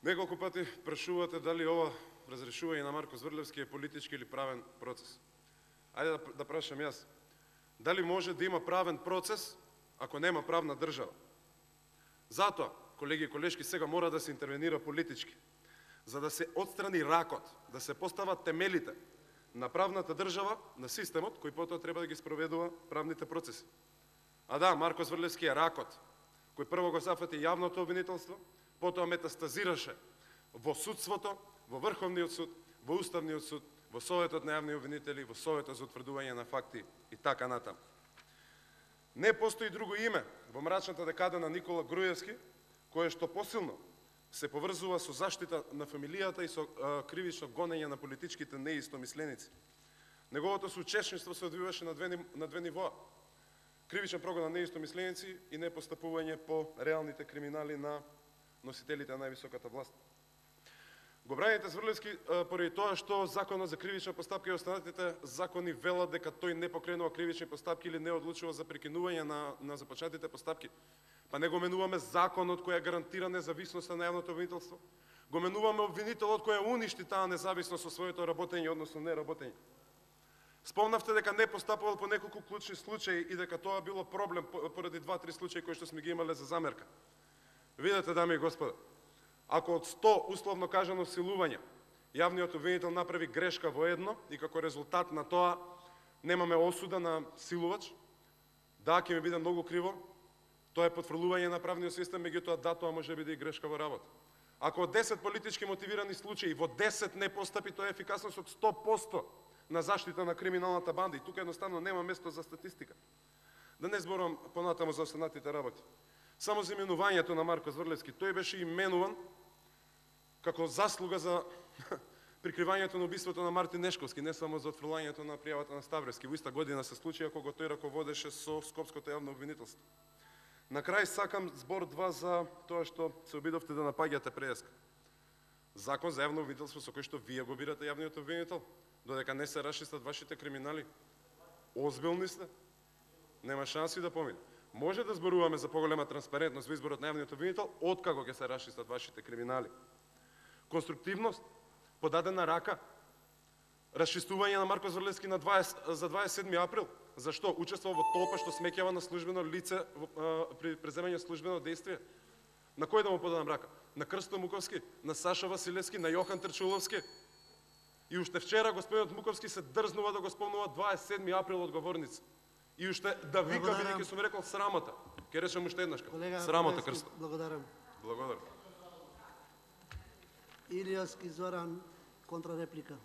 Неколку пати прашувате дали ова разрешување на Марко Зврлевски е политички или правен процес. Ајде да прашам јас. Дали може да има правен процес ако нема правна држава? Затоа, колеги и колешки, сега мора да се интервенира политички, за да се отстрани ракот, да се постават темелите на правната држава, на системот кој потоа треба да ги спроведува правните процеси. А да, Марко Зврлевски е ракот кој прво го зафати јавното обвинителство, потоа метастазираше во судството, во Врховниот суд, во Уставниот суд, во Советот на јавни обвинители, во Советот за утврдување на факти и така натаму. Не постои друго име во мрачната декада на Никола Груевски, кое што посилно се поврзува со заштита на фамилијата и со кривично гонење на политичките неистомисленици. Неговото соучесништво се одвиваше на две нивоа. Кривичен прогон на неистомисленици и непостапување по реалните криминали на носителите на највисоката власт. Го браните Зврлевски поради тоа што Законот за кривична постапка и останатите закони велат дека тој не покренува кривични постапки или не одлучува за прекинување на започнатите постапки. Па не го менуваме законот кој гарантира независноста на јавното обвинителство. Го менуваме обвинителот кој уништи таа независност со своето работење, односно неработење. Спомнавте дека не постапувал по неколку клучни случаи и дека тоа било проблем поради 2-3 случаи кои што сме ги имале за замерка. Видете, дами и господа, ако од 100 условно кажано силувања, јавниот обвинител направи грешка во едно и како резултат на тоа немаме осуда на силувач, да, ќе ми биде многу криво, тоа е потврлување на правниот систем, меѓутоа да, тоа може биде и грешка во работа. Ако од 10 политички мотивирани случаи во 10 не постапи, тоа е ефикасност од 100% на заштита на криминалната банда и тука едноставно нема место за статистика. Да не зборам понатаму за останатите работи. Само за именувањето на Марко Зврлевски, тој беше именуван како заслуга за прикривањето на убиството на Мартин Нешковски, не само за отфрлањето на пријавата на Ставревски. Во иста година се случија кога тој раководеше со Скопското јавно обвинителство. На крај сакам збор 2 за тоа што се обидовте да напаѓате преска. Закон за јавно обвинителство со кој што вие го бирате јавниот обвинител, додека не се расчистат вашите криминали. Озбилни сте? Нема шанси да помине. Може да зборуваме за поголема транспарентност во изборот на јавниот обвинител, откако ќе се расчистат вашите криминали. Конструктивност, подадена рака, расчистување на Марко Зврлевски за 27 април. Зашто? Учествува во толпа што смеќава на службено лице при преземање службено действие. На кој да му подадам рака? На Крсто Муковски, на Саша Василевски, на Јохан Трчуловски. И уште вчера господинот Муковски се дрзнува да го спомнува 27 април одговорница. И уште да вика, бидејќи сум рекол срамота. Ке речем уште еднаш. Срамота, Крсто. Благодарам. Благодарам. Илијовски Зоран, контрареплика.